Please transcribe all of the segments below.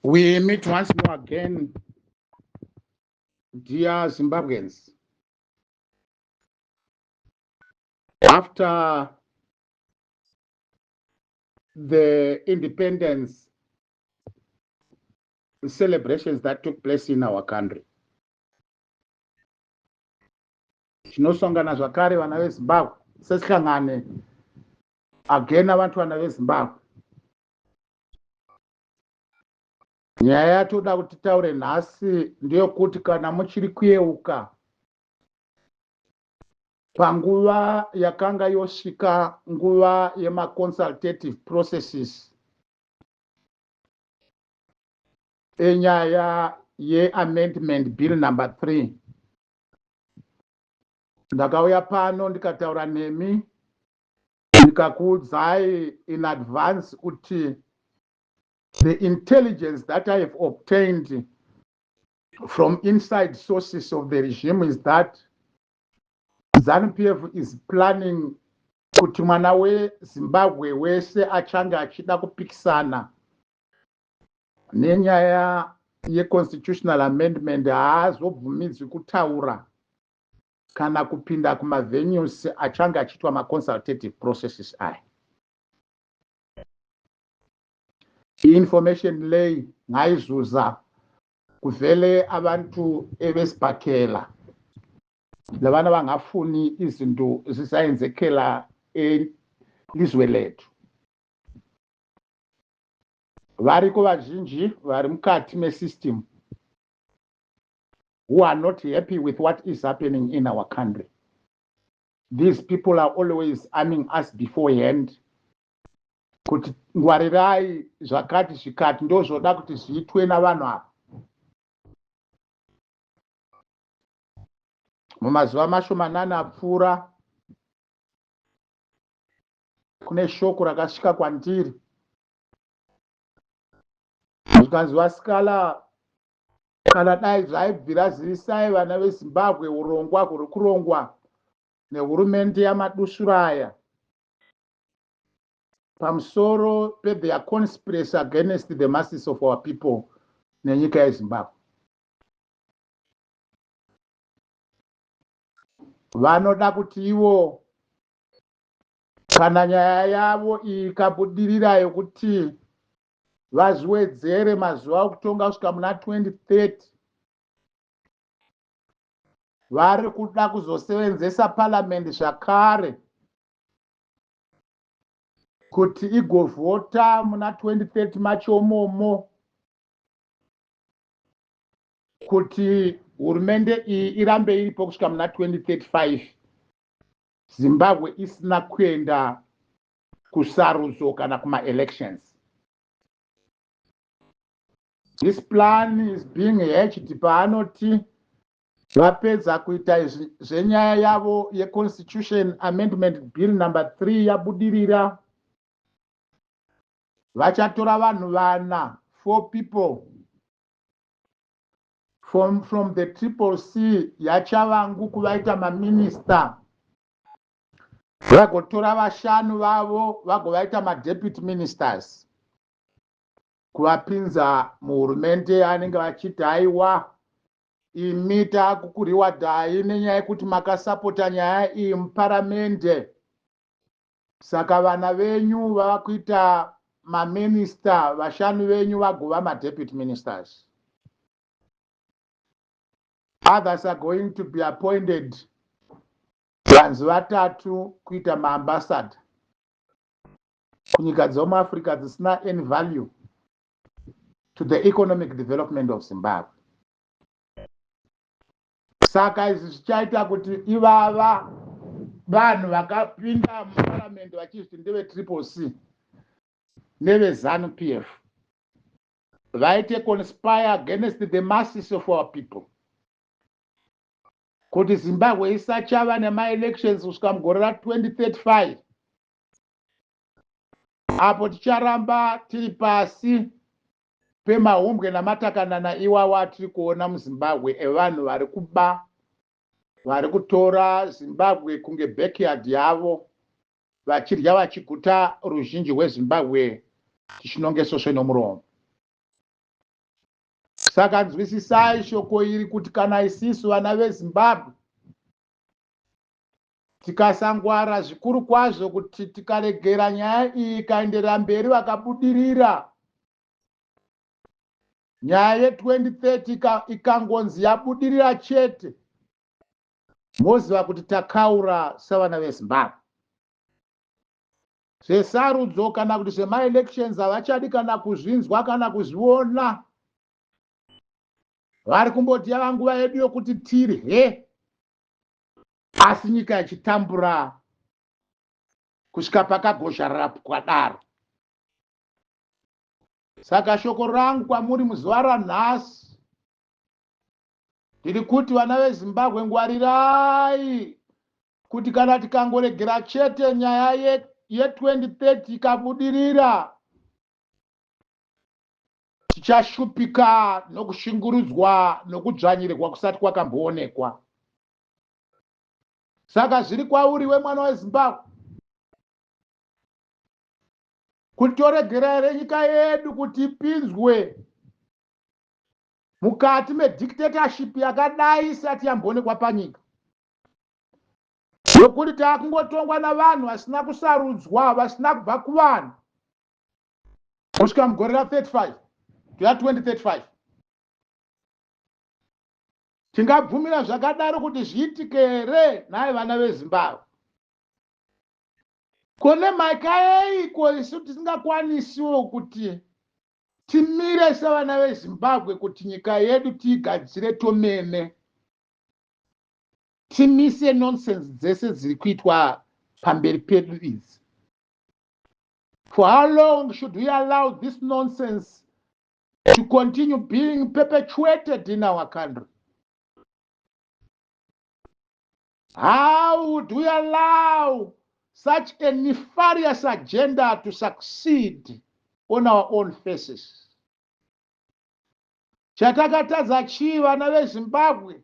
We meet once more again, dear Zimbabweans. After the independence celebrations that took place in our country, tinosongana zvakare vana veZimbabwe sesihlangane again abantu vana veZimbabwe. Nyaya yatoda kuti taure nhasi ndeyokuti kana muchiri kuyeuka panguva yakanga yosvika nguva yemaconsultative processes enyaya yeamendment bill number 3, ndakauya pano ndikataura nemi ndikakuudzai in advance kuti the intelligence that I have obtained from inside sources of the regime is that ZANU-PF is planning kuti mwana weZimbabwe wese achange achida kupikisana nenyaya yeconstitutional amendment haazobvumidzwi kutaura kana kupinda kumavenues achange achiitwa maconsultative processes aya. I-information lay ngaizuza kuvele abantu evesibhakela lavana vangafuni izinto zisayenzekela elizwe lethu. Variko vazhinji vari mukati mesystem who are not happy with what is happening in our country. These people are always arming us beforehand kuti ngwarirai zvakati zvikati ndozvoda kuti zviitwe navanhu ava. Mumazuva mashomanana apfuura kune shoko rakasvika kwandiri zvikanzi Vasikala, kana dai zvaibvira zivisai vana veZimbabwe urongwa huri kurongwa nehurumende yamadusura aya pamusoro pe-their conspiracy against the masses of our people nenyika yeZimbabwe. Vanoda kuti ivo kana nyaya yavo ikabudirira yokuti vazviwedzere mazuva okutonga kusvika muna 2030, vari kuda kuzosevenzesa parliament zvakare kuti igovhota muna 2030 machomomo kuti hurumende iyi irambe iripo kusvika muna 2035, Zimbabwe isina kuenda kusarudzo kana kuma-elections. This plan is being hatched paanoti vapedza kuita zvenyaya yavo yeconstitution amendment bill number 3 yabudirira, vachatora vanhu vana 4 people from the CCC yachavangu kuvaita maminista, vagotora vashanu vavo vagovaita madeputy ministers kuvapinza muhurumende anenge vachiti haiwa imi takukuriwa dhai nenyaya yekuti makasapota nyaya iyi muparamende, saka vana venyu vava kuita maminista, vashanu venyu vagova madeputy ministers. Others are going to be appointed vanzi vatatu kuita maambassador kunyika dzemuAfrica dzisina any value to the economic development of Zimbabwe. Saka izvi zvichaita kuti ivava vanhu vakapinda muparliament vachizvi ndeve CCC neve ZANU-PF vaite conspire against the masses of our people kuti Zimbabwe isachava nema-elections kusvika mugore ra2035, apo ticharamba tiri pasi pemahumbwe namatakanana iwawa atiri kuona muZimbabwe evanhu vari kuba, vari kutora Zimbabwe kunge backyard yavo, vachirya vachiguta ruzhinji rweZimbabwe tichinonge soswe nomuromo. Saka nzwisisai shoko iri kuti kana isisu vana veZimbabwe tikasangwara zvikuru kwazvo kuti tikaregera nyaya iyi ikaenderera mberi vakabudirira, nyaya ye2030 ikangonzi yabudirira chete, moziva kuti takaura savana veZimbabwe. Zvesarudzo kana kuti zvemaelections havachadi kana kuzvinzwa kana kuzviona. Vari kumboti yava nguva yedu yokuti tirye, asi nyika ichitambura kusvika pakagozharara kwadaro. Saka shoko rangu kwamuri muzuva ranhasi ndiri kuti vana veZimbabwe, ngwarirai kuti kana tikangoregera chete nyaya ye2030 ikabudirira, tichashupika nokushungurudzwa nokudzvanyirwa kusati kwakamboonekwa. Saka zviri kwauri wemwana weZimbabwe, kuti toregera here nyika yedu kuti ipinzwe mukati medictatorship yakadai isati yamboonekwa panyika, yokuti taakungotongwa navanhu vasina kusarudzwa, vasina kubva kuvanhu kusvika mugore ra35 2035. Tingabvumira zvakadaro kuti zviitike here? Nhai vana veZimbabwe, kone mhaka yeiko isu tisingakwanisiwo kuti timire savana veZimbabwe kuti nyika yedu tiigadzire tomene, timise nonsense dzese dziri kuitwa pamberi pedu idzi? For how long should we allow this nonsense to continue being perpetuated in our country? How would we allow such a nefarious agenda to succeed on our own faces? Chatakatadza chii vana veZimbabwe?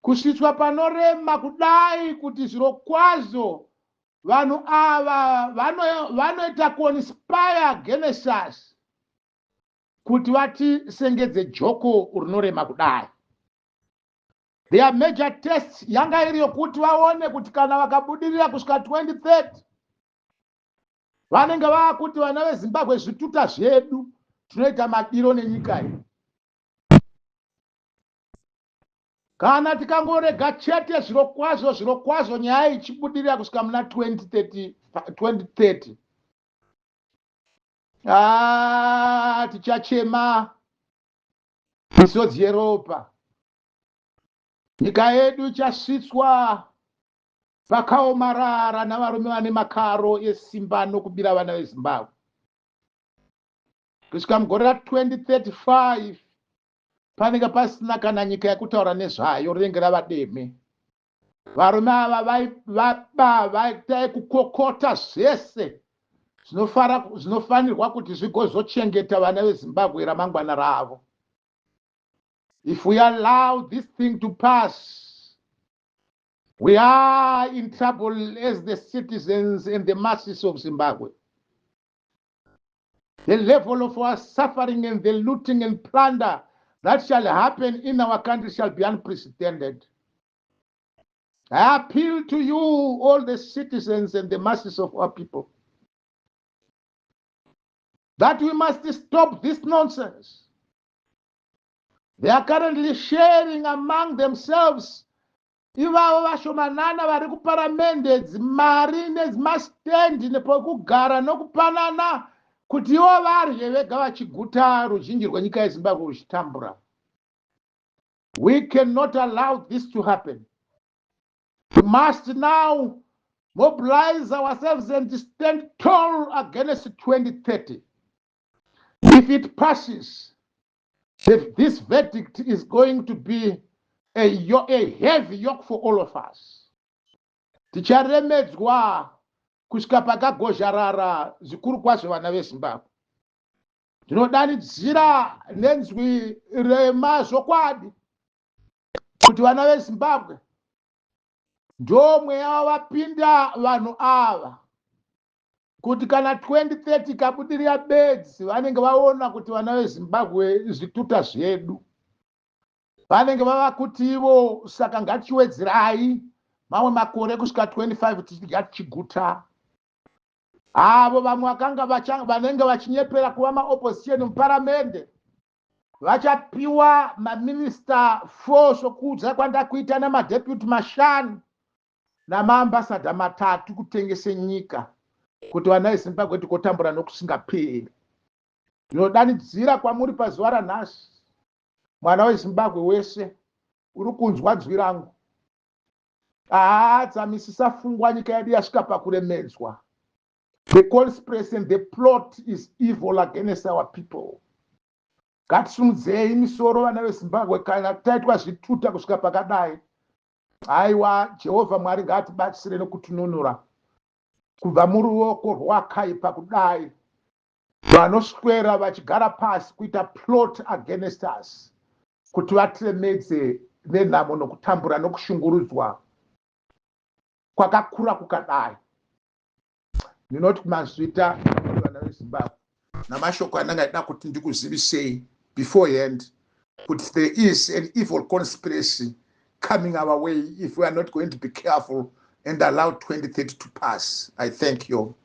Kusvitswa panorema kudai kuti zviro kwazvo vanhu ava vanoita conspire against us kuti vatisengedze joko rinorema kudai. Their major test yanga iri yokuti vaone kuti kana vakabudirira kusvika 2030 vanenge vava kuti vana veZimbabwe zvituta zvedu tinoita madiro nenyika iyi. Kana tikangorega chete zviro kwazvo nyaya ichibudirira kusvika muna 2030, tichachema misodzi yeropa. Nyika yedu ichasvitswa pakaomarara navarume vane makaro esimba nokubira vana veZimbabwe. Kusvika mugore ra2035 panenge pasina kana nyika yekutaura nezvayo, rinenge rava deme. Varume ava vaita kukokota zvese zvinofanirwa kuti zvigozochengeta vana veZimbabwe ramangwana ravo. If we allow this thing to pass, we are in trouble as the citizens and the masses of Zimbabwe. The level of our suffering and the looting and plunder that shall happen in our country shall be unprecedented. I appeal to you, all the citizens and the masses of our people, that we must stop this nonsense. They are currently sharing among themselves, ivavo vashomanana vari kuparamende dzimari nedzimastendi nepokugara nokupanana kuti ivo varye vega vachiguta ruzhinji rwenyika yeZimbabwe ruchitambura. We cannot allow this to happen. We must now mobilize ourselves and stand tall against 2030. If it passes, this verdict is going to be a heavy yoke for all of us. Ticharemedzwa kusvika pakagozharara zvikuru kwazvo vana veZimbabwe. Ndinodanidzira nenzwi remazvokwadi kuti vana veZimbabwe ndomwe yava vapinda vanhu ava kuti kana 2030 kabudirira bedzi vanenge vaona kuti vana vezimbabwe zvituta zvedu, vanenge vava kuti ivo saka ngatiwedzerai mamwe makore kusvika 25 tichidya tichiguta. Avo vamwe vakanga vanenge vachinyepera kuva maopposition muparamende vachapiwa maminista 4 sokuudza kwandakuita namadeputy 5 namaambasadha 3 kutengese nyika kuti vana vezimbabwe tikotambura nokusingaperi. Ndinodanidzira kwamuri pazuva ranhasi, mwana wezimbabwe wese uri kunzwa dzwi rangu, dzamisisa fungwa nyika yedu yasvika pakuremedzwa. The conspiracy and the plot is evil against our people. Ngatisimudzei misoro vana vezimbabwe, kana taitwa zvituta kusvika pakadai. Aiwa, Jehovha Mwari ngatibatsire nokutinunura kubva muruoko rwakaipa kudai, vanoswera vachigara pasi kuita plot against us, kuti vatiremedze nenhamo nokutambura nokushungurudzwa kwakakura kukadai. Ndinoti kumazvita vana veZimbabwe namashoko andanga ndida kuti ndikuzivisei beforehand kuti there is an evil conspiracy coming our way if we are not going to be careful and allow 2030 to pass. I thank you.